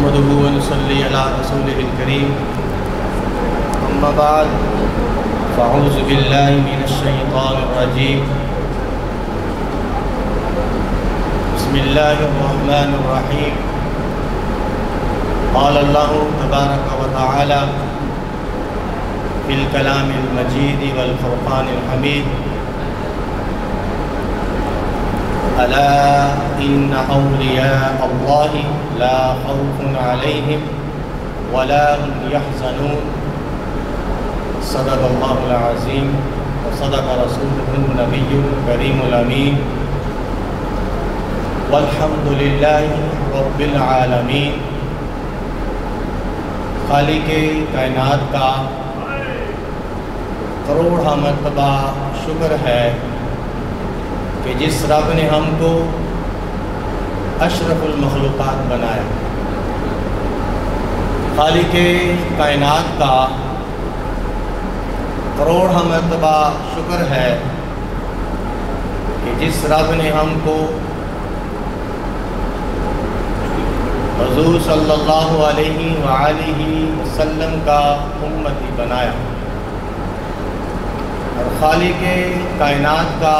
نحمده ونصلي على رسوله الكريم أما بعد فأعوذ بالله من الشيطان الرجيم بسم الله الرحمن الرحيم قال الله تبارك وتعالى في الكلام المجيد والفرقان الحميد ألا إن أولياء الله لا خوف عليهم ولا هم يحزنون صدق الله العظيم وصدق رسوله النبي الكريم الأمين والحمد لله رب العالمين۔ خالق کائنات کا کروڑا مرتبہ شکر ہے کہ جس رب نے ہم کو اشرف المخلوقات بنایا۔ خالق کائنات کا کروڑا مرتبہ شکر ہے کہ جس رب نے ہم کو حضور صلی اللہ علیہ وآلہ وسلم کا امتی بنایا، اور خالق کائنات کا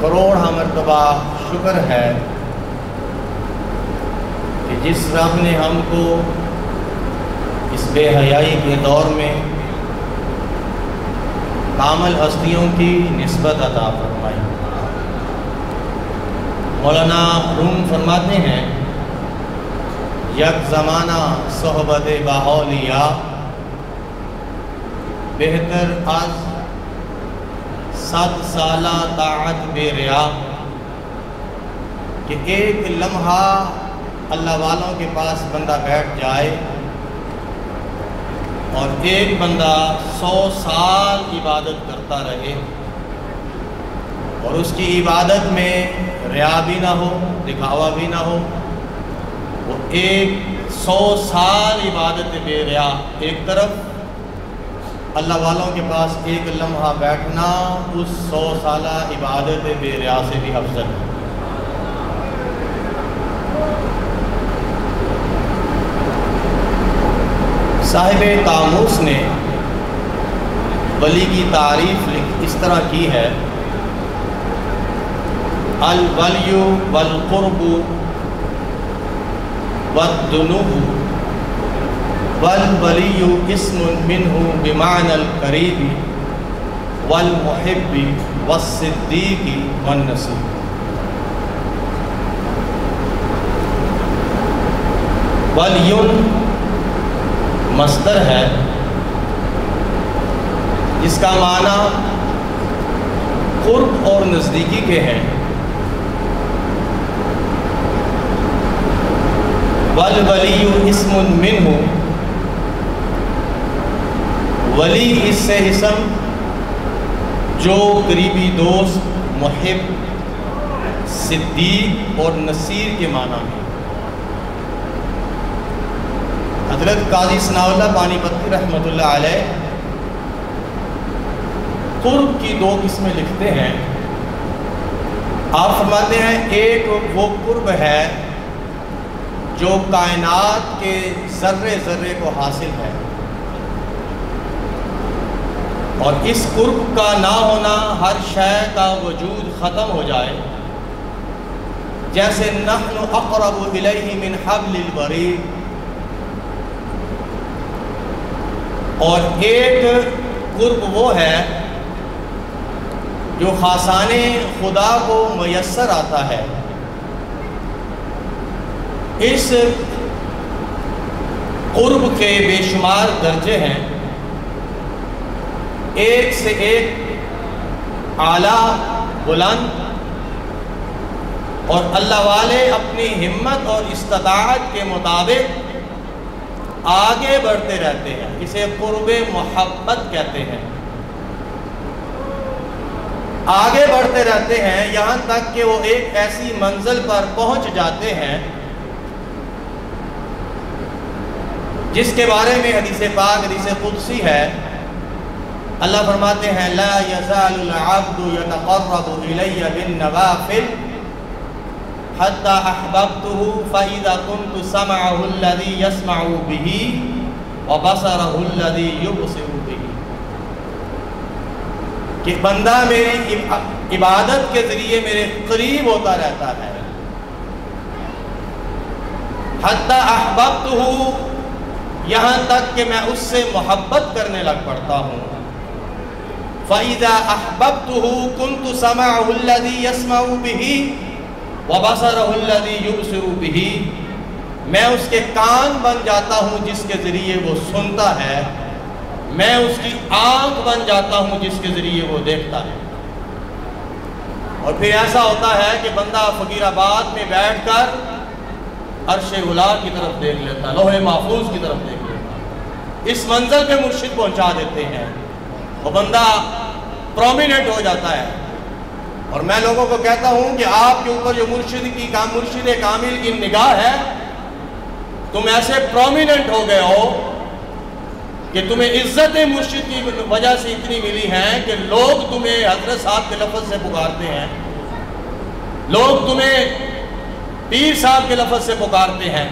کروڑا مرتبہ شکر ہے کہ جس رب نے ہم کو اس بے حیائی کے دور میں کامل ہستیوں کی نسبت عطا فرمائی۔ مولانا روم فرماتے ہیں یک زمانہ صحبت بااولیاء بہتر از 7 سالہ طاعت بے ریا، کہ ایک لمحہ اللہ والوں کے پاس بندہ بیٹھ جائے اور ایک بندہ 100 سال عبادت کرتا رہے اور اس کی عبادت میں ریا بھی نہ ہو، دکھاوا بھی نہ ہو۔ وہ 100 سال عبادت بے ریا ایک طرف، اللہ والوں کے پاس ایک لمحہ بیٹھنا اس 100 سالہ عبادت بے ریا سے بھی افضل ہے۔ صاحب قاموس نے ولی کی تعریف اس طرح کی ہے: الولی والقرب والذنوب والولی اسم منہ بمعنى القریب والمحب والصدیق والنصیب۔ ولی مصدر ہے جس کا معنی قرب اور نزدیکی کے ہیں۔ والولی اسم منہ، ولی اس سے اسم جو قریبی دوست، محب، صدیق اور نصیر کے معنی میں۔ حضرت قاضی ثناء اللہ پانی پتی رحمۃ اللہ علیہ قرب کی 2 قسمیں لکھتے ہیں۔ آپ فرماتے ہیں ایک وہ قرب ہے جو کائنات کے ذرے ذرے کو حاصل ہے، اور اس قرب کا نہ ہونا ہر شے کا وجود ختم ہو جائے، جیسے نحن اقرب الیہ من حبل الورید۔ اور ایک قرب وہ ہے جو خاصان خدا کو میسر آتا ہے۔ اس قرب کے بے شمار درجے ہیں، ایک سے ایک اعلیٰ بلند، اور اللہ والے اپنی ہمت اور استطاعت کے مطابق آگے بڑھتے رہتے ہیں۔ اسے قرب محبت کہتے ہیں۔ آگے بڑھتے رہتے ہیں یہاں تک کہ وہ ایک ایسی منزل پر پہنچ جاتے ہیں جس کے بارے میں حدیث پاک، حدیث قدسی ہے۔ اللہ فرماتے ہیں لا یزال العبد یتقرب الی بالنوافل حتی احببتہ فاذا كنت سمعہ الذی یسمع بہ وبصرہ الذی یبصر بہ، کہ بندہ میری عبادت کے ذریعے میرے قریب ہوتا رہتا ہے، حتی احببتہ، یہاں تک کہ میں اس سے محبت کرنے لگ پڑتا ہوں، فَإِذَا أَحْبَبْتُهُ كُنْتُ سَمَعَهُ الَّذِي يَسْمَعُ بِهِ وَبَصَرَهُ الَّذِي يُبْصِرُ بِهِ، میں اس کے کان بن جاتا ہوں جس کے ذریعے وہ سنتا ہے، میں اس کی آنکھ بن جاتا ہوں جس کے ذریعے وہ دیکھتا ہے۔ اور پھر ایسا ہوتا ہے کہ بندہ فقیر آباد میں بیٹھ کر عرش اولیٰ کی طرف دیکھ لیتا، لوح محفوظ کی طرف دیکھ لیتا، اس منزل پہ مرشد پہنچا دیتے ہیں، وہ بندہ پرومیننٹ ہو جاتا ہے۔ اور میں لوگوں کو کہتا ہوں کہ آپ کے اوپر جو مرشد کامل کی نگاہ ہے، تم ایسے پرومیننٹ ہو گئے ہو کہ تمہیں عزت مرشد کی وجہ سے اتنی ملی ہے کہ لوگ تمہیں حضرت صاحب کے لفظ سے پکارتے ہیں، لوگ تمہیں پیر صاحب کے لفظ سے پکارتے ہیں،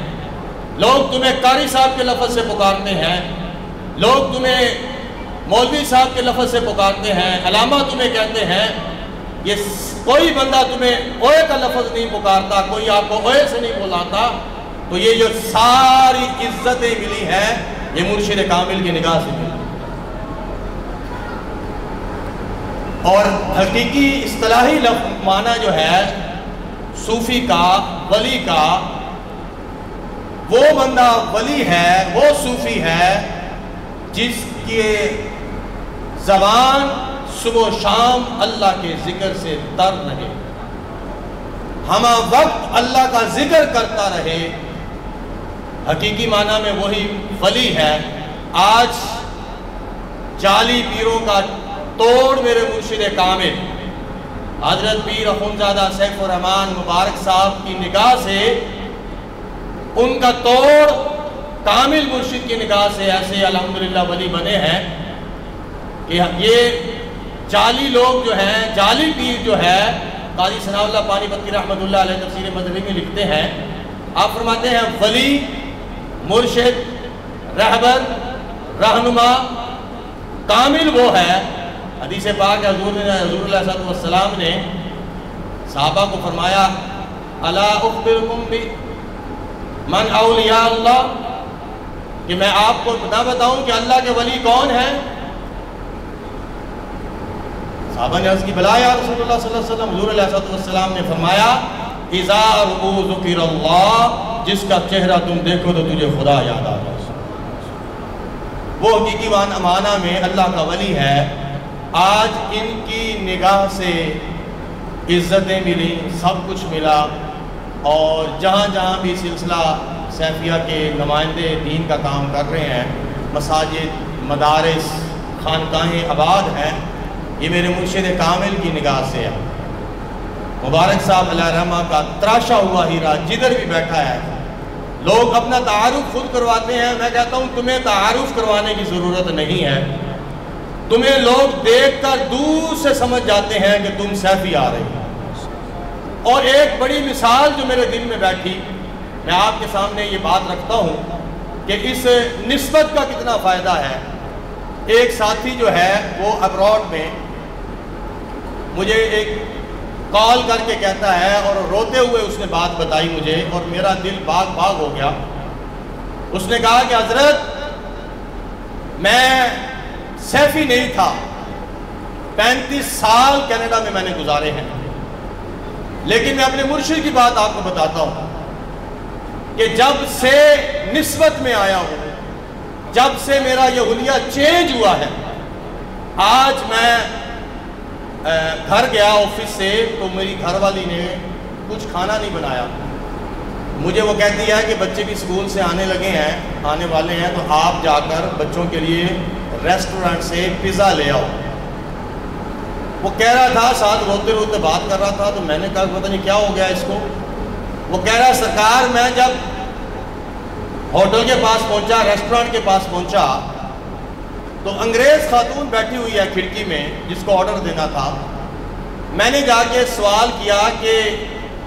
لوگ تمہیں قاری صاحب کے لفظ سے پکارتے ہیں، لوگ تمہیں مولوی صاحب کے لفظ سے پکارتے ہیں، علامہ تمہیں کہتے ہیں۔ یہ کوئی بندہ تمہیں اوے کا لفظ نہیں پکارتا، کوئی آپ کو اوے سے نہیں بلاتا، تو یہ جو ساری عزتیں ملی ہیں یہ مرشد کامل کی نگاہ سے ملی۔ اور حقیقی اصطلاحی معنی جو ہے صوفی کا، ولی کا، وہ بندہ ولی ہے، وہ صوفی ہے جس کی زبان صبح و شام اللہ کے ذکر سے تر رہے، ہمہ وقت اللہ کا ذکر کرتا رہے، حقیقی معنی میں وہی ولی ہے۔ آج جعلی پیروں کا توڑ میرے مرشد کامل حضرت پیر اخوندزادہ سیف الرحمن مبارک صاحب کی نگاہ سے، ان کا توڑ کامل مرشد کی نگاہ سے ایسے الحمدللہ ولی بنے ہیں کہ یہ جعلی لوگ جو ہیں، جعلی پیر جو ہے، قاضی ثناء اللہ پانی پتی رحمۃ اللہ علیہ تفسیر مظہری میں لکھتے ہیں، آپ فرماتے ہیں ولی، مرشد، رہبر، رہنما کامل وہ ہے۔ حدیث پاک حضور علیہ السلام نے صحابہ کو فرمایا، الا اخبرکم بمن اولیاء اللہ، کہ میں آپ کو نہ بتاؤں کہ اللہ کے ولی کون ہیں؟ صحابہ نے عرض کی بلا یا رسول اللہ صلی اللہ علیہ وسلم، حضور علیہ السلام نے فرمایا، اذا رؤوا ذکر اللہ، جس کا چہرہ تم دیکھو تو تجھے خدا یاد آ جائے۔ وہ حقیقی معنی میں اللہ کا ولی ہے۔ آج ان کی نگاہ سے عزتیں ملی، سب کچھ ملا، اور جہاں جہاں بھی سلسلہ سیفیہ کے نمائندے دین کا کام کر رہے ہیں، مساجد، مدارس، خانقاہیں آباد ہیں، یہ میرے مرشد کامل کی نگاہ سے ہے۔ مبارک صاحب علیہ رحمہ کا تراشا ہوا ہیرا جدھر بھی بیٹھا ہے، لوگ اپنا تعارف خود کرواتے ہیں، میں کہتا ہوں تمہیں تعارف کروانے کی ضرورت نہیں ہے، تمہیں لوگ دیکھ کر دور سے سمجھ جاتے ہیں کہ تم سیفی آ رہے ہیں۔ اور ایک بڑی مثال جو میرے دل میں بیٹھی، میں آپ کے سامنے یہ بات رکھتا ہوں کہ اس نسبت کا کتنا فائدہ ہے۔ ایک ساتھی جو ہے وہ ابراڈ میں مجھے ایک کال کر کے کہتا ہے، اور روتے ہوئے اس نے بات بتائی مجھے، اور میرا دل باغ باغ ہو گیا۔ اس نے کہا کہ حضرت میں سیفی نہیں تھا، 35 سال کینیڈا میں نے گزارے ہیں، لیکن میں اپنے مرشد کی بات آپ کو بتاتا ہوں کہ جب سے نسبت میں آیا ہوں، جب سے میرا یہ حلیہ چینج ہوا ہے، آج میں گھر گیا آفس سے تو میری گھر والی نے کچھ کھانا نہیں بنایا، مجھے وہ کہتی ہے کہ بچے بھی اسکول سے آنے والے ہیں، تو آپ جا کر بچوں کے لیے ریسٹورنٹ سے پیزا لے آؤ۔ وہ کہہ رہا تھا، ساتھ روتے روتے بات کر رہا تھا، تو میں نے کہا پتہ نہیں کیا ہو گیا اس کو۔ وہ کہہ رہا سرکار میں جب ہوٹل کے پاس پہنچا، ریسٹورنٹ کے پاس پہنچا، تو انگریز خاتون بیٹھی ہوئی ہے کھڑکی میں جس کو آرڈر دینا تھا۔ میں نے جا کے سوال کیا کہ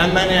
MNA